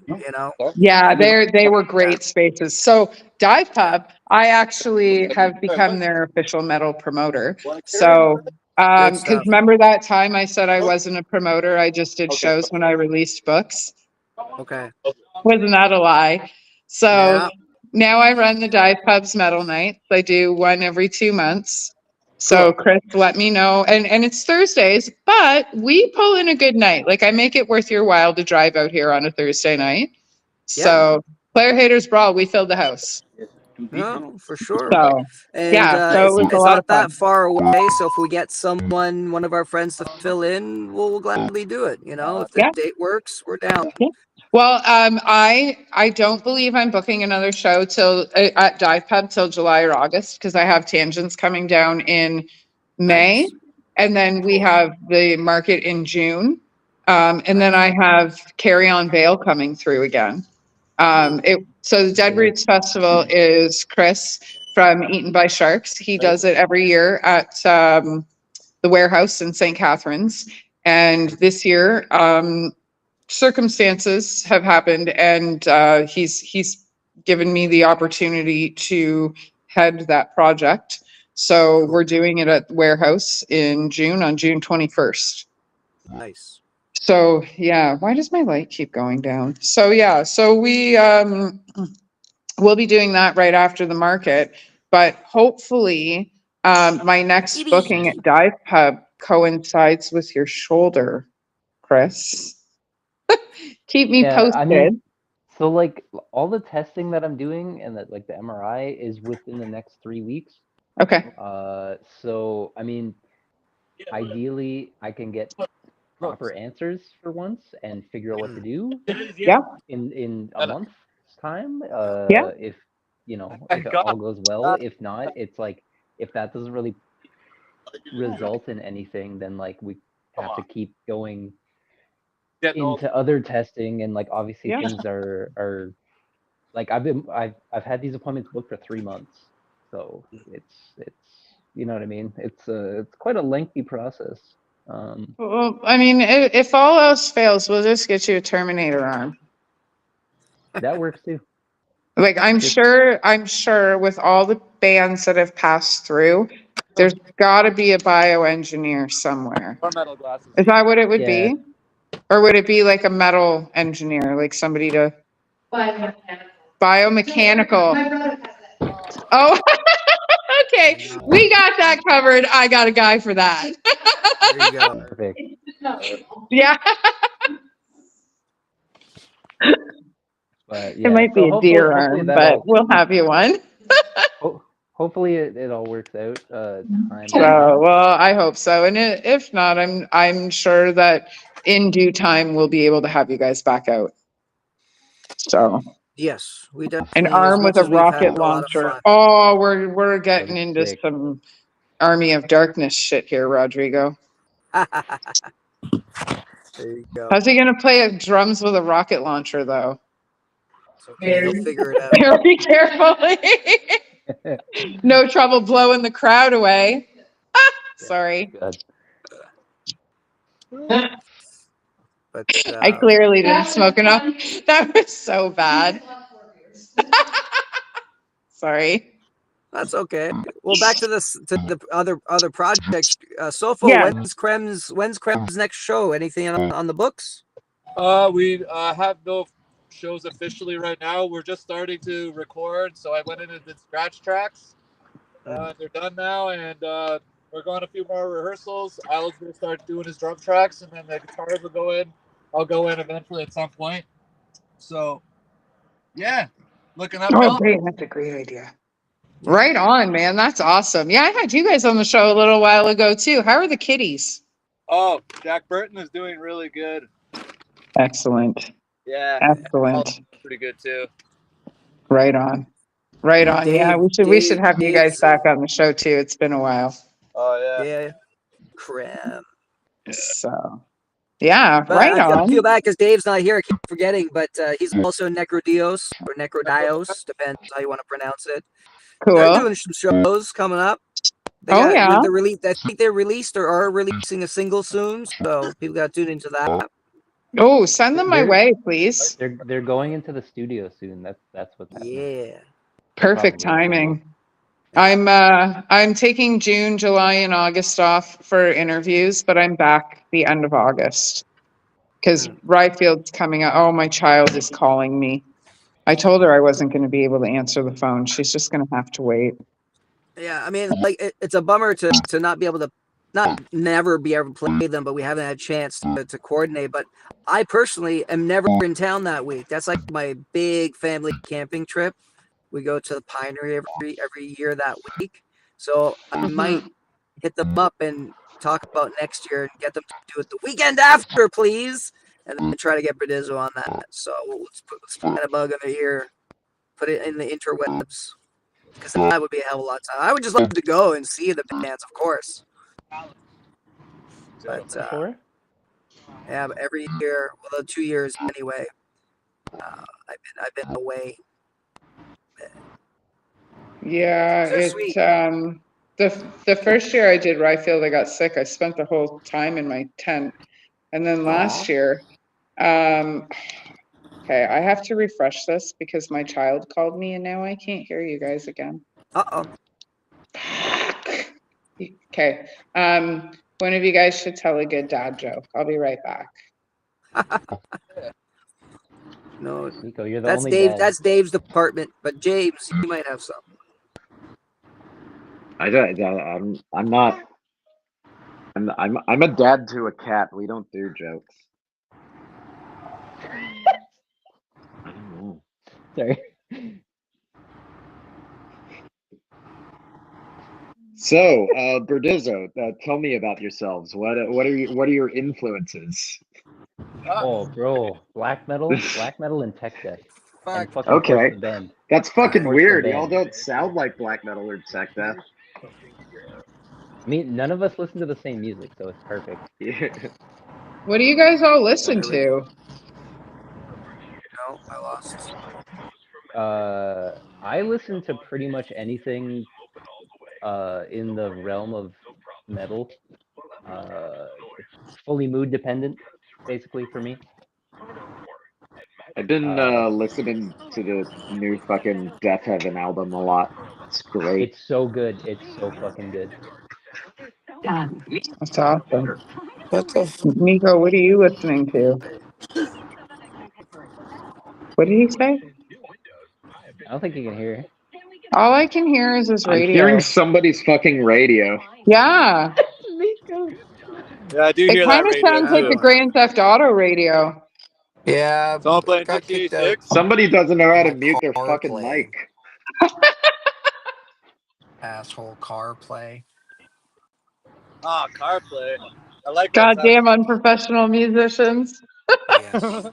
yeah, they were great spaces. So Dive Pub, I actually have become their official metal promoter. So, Good because stuff. remember that time I said I wasn't a promoter, I just did shows when I released books. Okay. Wasn't that a lie? So Yeah. now I run the Dive Pub's Metal Nights. I do one every 2 months. So Cool. Chris, let me know. And it's Thursdays, but we pull in a good night. Like I make it worth your while to drive out here on a Thursday night. So Player Haters Brawl, we filled the house. No, for sure. So And yeah, so it was a it's lot not of fun. that far away. So if we get one of our friends to fill in, we'll gladly do it. If the date works, we're down. Well, I don't believe I'm booking another show till at Dive Pub till July or August because I have Tangents coming down in May, Nice. and then we have the market in June, and then I have Carry On Vale coming through again. So the Dead Roots Festival is Chris from Eaten by Sharks. He does it every year at the warehouse in St. Catharines, and this year. Circumstances have happened, and he's given me the opportunity to head that project. So we're doing it at the warehouse in June, on June 21st. Nice. So yeah, why does my light keep going down? So yeah, so we'll be doing that right after the market, but hopefully my next booking at Dive Pub coincides with your shoulder, Chris. Keep me posted. I mean, so like all the testing that I'm doing and that like the MRI is within the next 3 weeks. Okay. So I mean, ideally I can get proper answers for once and figure out what to do. Yeah. In a month's time. Yeah. If if it all goes well. If not, it's like if that doesn't really result in anything, then like we have to keep going into other testing, and like obviously things are like I've had these appointments booked for 3 months, so it's you know what I mean. It's quite a lengthy process. Well, I mean, if all else fails, we'll just get you a Terminator arm. That works too. Like I'm sure with all the bands that have passed through, there's got to be a bioengineer somewhere. Or metal glasses. Is that what it would Yeah. be? Or would it be like a metal engineer, like somebody to biomechanical? Oh, okay. We got that covered. I got a guy for that. There you go. Perfect. Yeah. But yeah, It might be a deer arm, but we'll have you one. Hopefully it all works out. Time. So, well, I hope so. And if not, I'm sure that in due time we'll be able to have you guys back out. So, Yes, we an definitely. arm with a we've had rocket a lot of launcher. fun. Oh, we're getting That'd be into sick. some Army of Darkness shit here, Rodrigo. There you go. How's he gonna play drums with a rocket launcher, though? It's okay. He'll figure it out. Very carefully. No trouble blowing the crowd away. Sorry. Good. But I clearly didn't smoke enough. That was so bad. Sorry. that's okay. Well, back to the other projects. Sofo, Yeah. when's Krem's next show? Anything on the books? We have no shows officially right now. We're just starting to record, so I went in and did scratch tracks. They're done now, and we're going a few more rehearsals. Alan's going to start doing his drum tracks, and then the guitars will go in. I'll go in eventually at some point. So, yeah, looking up. Oh, great. That's a great idea. Right on, man. That's awesome. Yeah, I had you guys on the show a little while ago, too. How are the kitties? Oh, Jack Burton is doing really good. Excellent. Yeah. Excellent. Pretty good, too. Right on. Right on. Yeah, we should have you guys back on the show, too. It's been a while. Oh, yeah. Yeah. Krem. So, yeah, But right I on. feel bad because Dave's not here. I keep forgetting, but he's also Necrodios or Necrodios, depends how you want to pronounce it. They're Cool. doing some shows coming up. Yeah. I think they released or are releasing a single soon, so people got to tune into that. Oh, send them my way, please. They're going into the studio soon. That's what's happening. Yeah. Perfect timing. I'm taking June, July, and August off for interviews, but I'm back the end of August because Ryfield's coming out. Oh, my child is calling me. I told her I wasn't going to be able to answer the phone. She's just going to have to wait. Yeah, I mean, like it's a bummer to not be able to, never be able to play them, but we haven't had a chance to coordinate. But I personally am never in town that week. That's like my big family camping trip. We go to the Pinery every year that week. So I might hit them up and talk about next year and get them to do it the weekend after, please. And then try to get Berdizzo on that. So let's plant a bug in their ear, put it in the interwebs. Because that would be a hell of a lot of time. I would just love to go and see the bands, of course. But yeah, but every year, well, 2 years anyway. I've been away. Yeah, the first year I did Ryfield, I got sick. I spent the whole time in my tent, and then last year, okay, I have to refresh this because my child called me, and now I can't hear you guys again. Okay, one of you guys should tell a good dad joke. I'll be right back. No, Nico, you're the that's only Dave. dad. That's Dave's department. But James, you might have something. I'm not. I'm a dad to a cat. We don't do jokes. I don't know. Sorry. So, Berdizzo, tell me about yourselves. What are your influences? Oh, bro, black metal and tech death. And fucking Okay, Force the Bend. that's fucking Force the weird. Bend. Y'all don't sound like black metal or tech death. I mean, none of us listen to the same music, so it's perfect. What do you guys all listen to? No, I lost. I listen to pretty much anything in the realm of metal. It's fully mood dependent, basically for me. I've been Uh, listening to the new fucking Death Heaven album a lot. It's great. it's so good. It's so fucking good. That's awesome. What the? Nico, what are you listening to? What did he say? I don't think you can hear. All I can hear is his I'm radio. hearing somebody's fucking radio. Yeah, Yeah, I do it hear kind that of radio sounds like the too. Grand Theft Auto radio. Yeah, Someone playing got GTA kicked out 6? Somebody doesn't know how of to my mute their car fucking play. mic. Asshole car play. Ah, CarPlay. I like when it's Goddamn unprofessional musicians. Yes.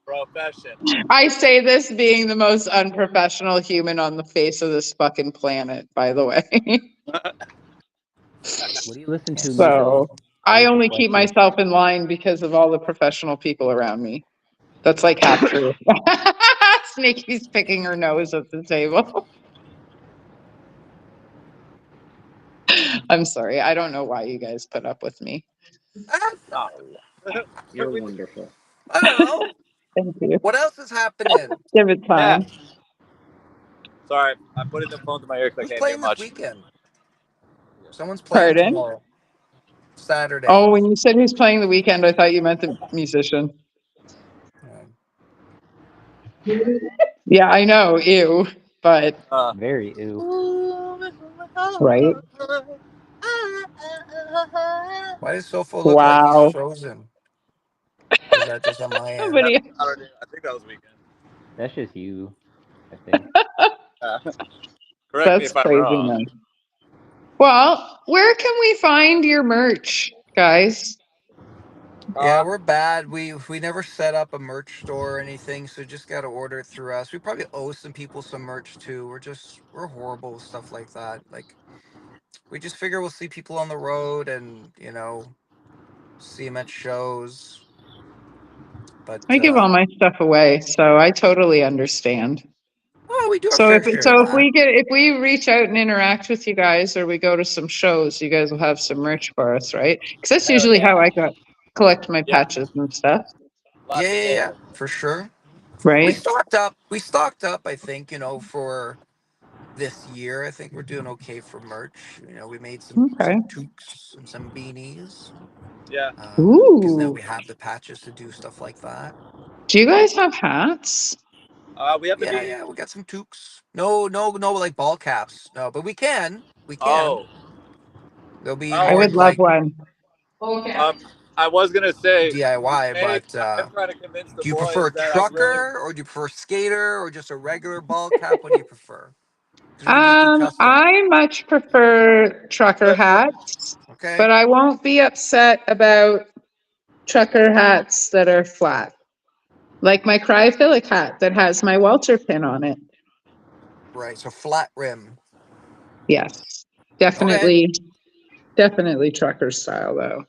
profession. I say this being the most unprofessional human on the face of this fucking planet, by the way. What do you listen to, So Nico? I Sorry for only keep questioning. myself in line because of all the professional people around me. That's like half true. Sneaky's picking her nose at the table. I'm sorry. I don't know why you guys put up with me. Oh. You're wonderful. I don't know. Thank you. What else is happening? Give it Yeah. time. Sorry, I'm putting the phone to my ear because I Who's can't hear playing this much. weekend? Someone's playing Pardon? tomorrow. Saturday. Oh, when you said who's playing the weekend, I thought you meant the musician. Yeah, I know. Ew. But, Very ew. right? Why does Sofo look like he's Wow. frozen? Or is that just on my end? Somebody, I think that was weekend. That's just you, I think. Correct me that's if I'm crazy, wrong. man. Well, where can we find your merch, guys? Yeah, we're bad. We never set up a merch store or anything, so just gotta order it through us. We probably owe some people some merch too. We're horrible with stuff like that. Like we just figure we'll see people on the road and see them at shows. But I give all my stuff away, so I totally understand. oh, we do our So fair share of that. if we reach out and interact with you guys, or we go to some shows, you guys will have some merch for us, right? Because that's usually how I collect my Yeah. patches and stuff, Yeah, for sure. right? We stocked up. I think for this year. I think we're doing okay for merch. We made some Okay. toques and some beanies. Yeah. Because now Ooh. we have the patches to do stuff like that. Do you guys have hats? We have to be. Yeah, we got some toques. No, like ball caps. No, but we can. Oh. They'll be I more would love like one. I was gonna say DIY, but I'm trying to convince the do you boys prefer that I really. trucker or do you prefer skater or just a regular ball cap? What do you prefer? Because we can just do custom. I much prefer trucker hats, Okay. but I won't be upset about trucker hats that are flat. Like my cryophilic hat that has my Welter pin on it. Right. So flat rim. Yes. Definitely trucker style though.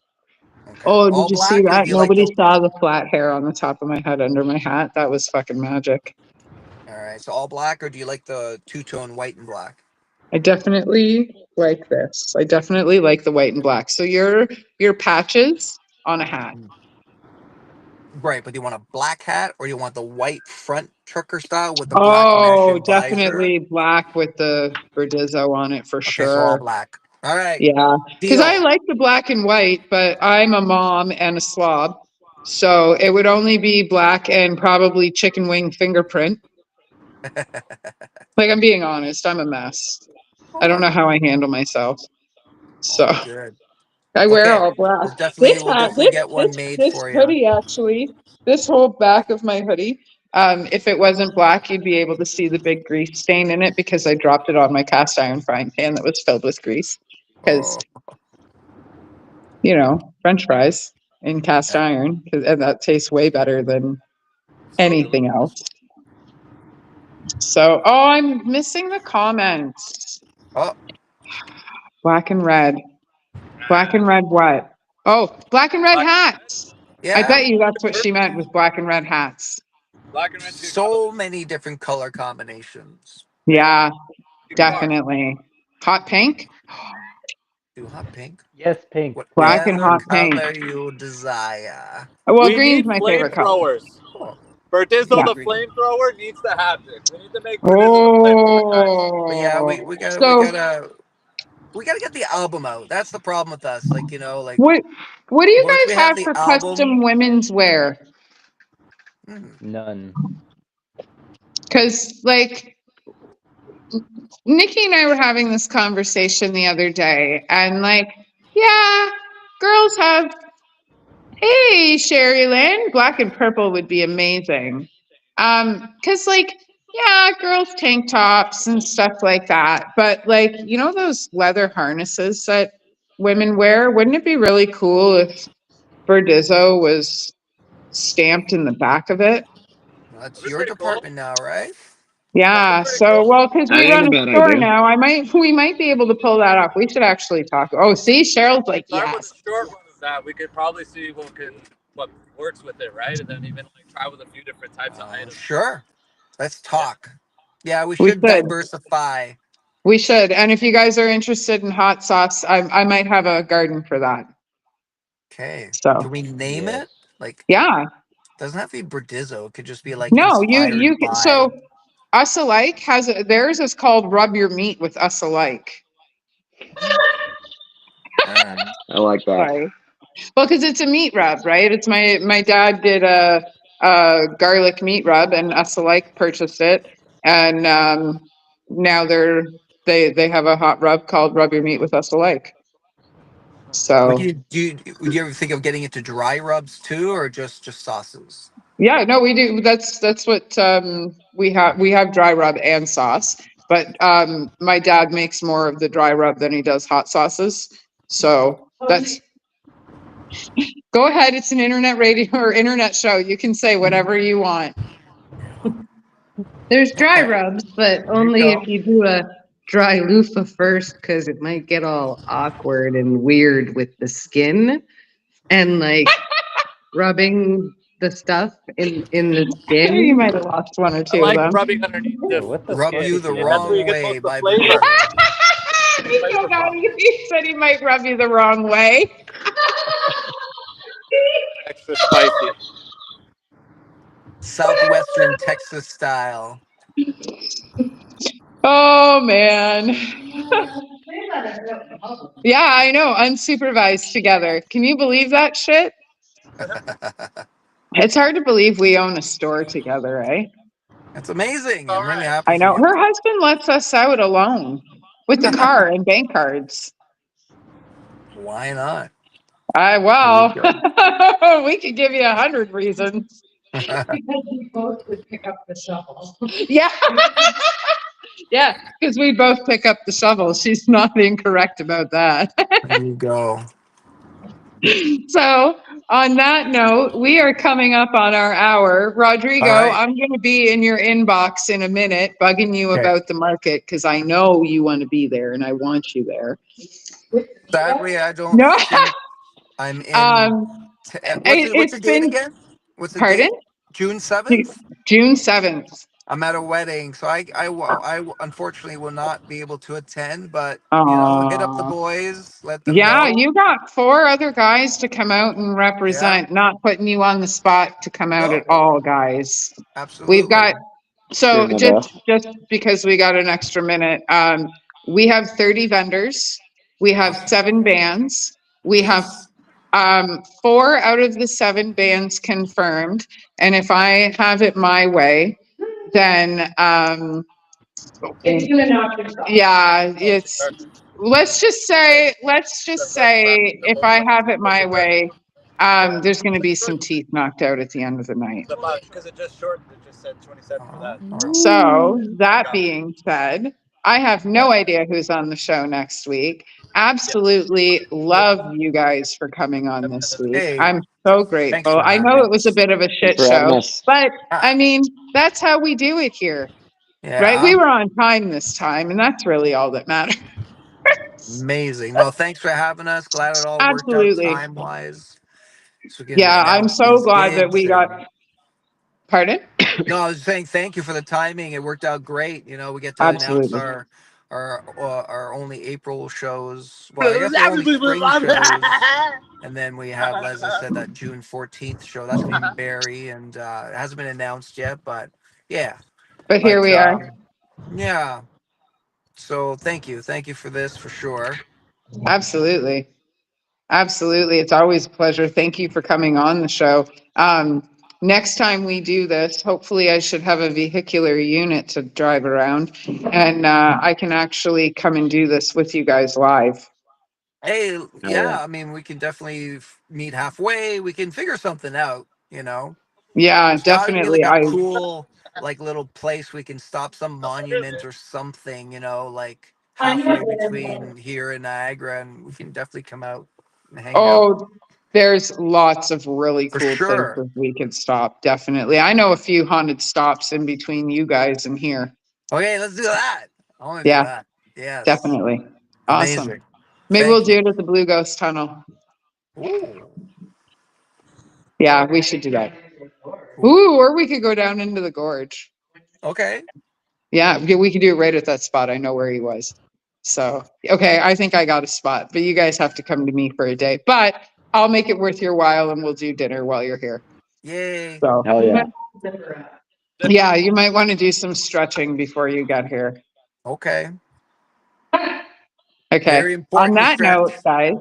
Okay. Oh, All did you see black, or that? do you like Nobody the? saw the flat hair on the top of my head under my hat. That was fucking magic. All right. So all black, or do you like the two-tone white and black? I definitely like this. I definitely like the white and black. So your patches on a hat. Right, but do you want a black hat or do you want the white front trucker style with the black mesh Oh, and visor? definitely black with the Verdizzo on it for Okay, so all sure. black. All right. Yeah, because I Deal. like the black and white, but I'm a mom and a slob, so it would only be black and probably chicken wing fingerprint. Like I'm being honest, I'm a mess. I don't know how I handle myself, so All good. I wear all black. We'll definitely get one This made this for you. hoodie actually, this whole back of my hoodie. If it wasn't black, you'd be able to see the big grease stain in it because I dropped it on my cast iron frying pan that was filled with grease. Because French fries in cast iron, and that tastes way better than anything else. So, I'm missing the comments. Oh, Black and red. Black and red what? Oh, black and red hats. yeah. I bet you that's what she meant with black and red hats. Black and red. So many different color combinations. Yeah, definitely. Hot pink? Do hot pink. Yes, pink. Black and Whatever hot pink. color you desire. Well, We green's need my favorite color. flamethrowers. Cool. Bertizzo Yeah. the flamethrower needs to happen. We need to make Bertizzo the flamethrower, guys. But yeah, Oh. we So gotta get the album out. That's the problem with us. Like, like what do you once we guys have have the for album, custom women's wear? None. Because like Nikki and I were having this conversation the other day, and like, yeah, girls have. Hey, Sherry Lynn, black and purple would be amazing. Because like, yeah, girls tank tops and stuff like that. But like, those leather harnesses that women wear, wouldn't it be really cool if Burdizzo was stamped in the back of it? that's That'd be your pretty cool. department now, right? That'd be Yeah. pretty So, cool. well, because That we ain't run a a bad store idea. now, we might be able to pull that off. We should actually talk. Oh, see, Cheryl's like, Start with yes. a short one of that. We could probably see what works with it, right? And then even like try with a few different types of items. Sure. Let's talk. Yeah, we We should should. diversify. We should. And if you guys are interested in hot sauce, I might have a garden for that. Okay. So, Can we name Yes. it? Like, yeah. doesn't have to be Burdizzo. It could just be like No, inspired by. so Us Alike theirs is called Rub Your Meat with Us Alike. I like that. Sorry. Well, because it's a meat rub, right? It's my dad did a garlic meat rub, and Us Alike purchased it, and now they have a hot rub called Rub Your Meat with Us Alike. So Would you ever think of getting into dry rubs too, or just sauces? yeah, no, we do. That's what we have. We have dry rub and sauce, but my dad makes more of the dry rub than he does hot sauces. So that's. Go ahead. It's an internet radio or internet show. You can say whatever you want. There's dry Okay. rubs, but There you only go. if you do a dry loofah first, because it might get all awkward and weird with the skin and like rubbing the stuff in the You skin. might have lost one or I two of like them. rubbing underneath the With the Rub skin, you the yeah. That's where you wrong get way most of the by flavor. Burdizzo. He said that. He said he might rub you the wrong way. Extra spicy. Southwestern Texas style. Oh man. Yeah, I know. Unsupervised together. Can you believe that shit? It's hard to believe we own a store together, eh? That's amazing. All I'm really right. happy I for know. you. Her husband lets us out alone with the car and bank cards. Why not? Well, There you we could give you 100 reasons. go. Because we both would pick up the shovel. Yeah. Yeah, because we both pick up the shovel. She's not incorrect about that. There you go. So, on that note, we are coming up on our hour. Rodrigo, All right. I'm going to be in your inbox in a minute, bugging you Okay. about the market because I know you want to be there and I want you there. Sadly, I don't No, think I'm in. What's the it's date been, again? What's the pardon? date? June 7th? June 7th. I'm at a wedding, so I unfortunately will not be able to attend, but, hit up the Aw. boys, let them Yeah, know. you got 4 other guys to come out and Yeah. represent, not putting you on the spot to come out No, at all, guys. We've absolutely. got, so Doing my just because we got an extra minute, we have 30 vendors. We have Awesome. 7 bands. We have Nice. 4 out of the 7 bands confirmed. And if I have it my way, then It's gonna knock yourself. yeah, it's let's just say if I have it my way, there's going to be some teeth knocked out at the end of the night. Because it just said 27 for that. So that being said, I have no idea who's on the show next week. Absolutely love you guys for coming on this week. Hey, I'm so thanks grateful. for I know having it was a us. bit of a Thanks shit for having show, us. but I mean, that's how we do it here, right? Yeah. We were on time this time, and that's really all that matters. Amazing. No, thanks for having us. Glad it all worked out Absolutely. time-wise. So we can Yeah, I'm announce so these glad that we gigs got, pardon? No, I was saying thank you for the timing. It worked out great. We get to announce Absolutely. our our only April shows. Well, I guess our only spring shows. And then we have, as I said, that June 14th show. That's gonna be Barry, and it hasn't been announced yet, but yeah. But here But we are. yeah. So thank you for this for sure. Absolutely. Absolutely. It's always a pleasure. Thank you for coming on the show. Next time we do this, hopefully I should have a vehicular unit to drive around, and I can actually come and do this with you guys live. Hey, yeah. I mean, we can definitely meet halfway. We can figure something out. Yeah, There's got to be like definitely. a cool, like little place we can stop, some monument or something. Like halfway between here and Niagara, and we can definitely come out and hang out Oh, there's lots of really for cool sure. places we could stop. Definitely. I know a few haunted stops in between you guys and here. Okay, let's do that. I want to do Yeah, that. Yes, definitely. Awesome. amazing. Maybe we'll Thank do you. it at the Blue Ghost Tunnel. Ooh. Yeah, we should do that. Ooh. Ooh, or we could go down into the gorge. Okay. Yeah, we could do it right at that spot. I know where he was. So, okay, I think I got a spot, but you guys have to come to me for a day. But I'll make it worth your while and we'll do dinner while you're here. Yay. So, Hell yeah. yeah, you might want to do some stretching before you get here. Okay. Okay. Very On important to that stretch. note, guys,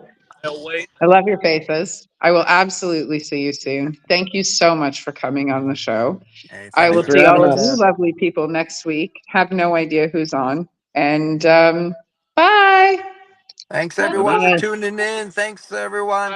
No, wait. I love your faces. I will absolutely see you soon. Thank you so much for coming on the show. Hey, I will Thanks for see all having of you us. lovely people next week. Have no idea who's on. And bye. Thanks everyone for Bye-bye. tuning in. Thanks everyone.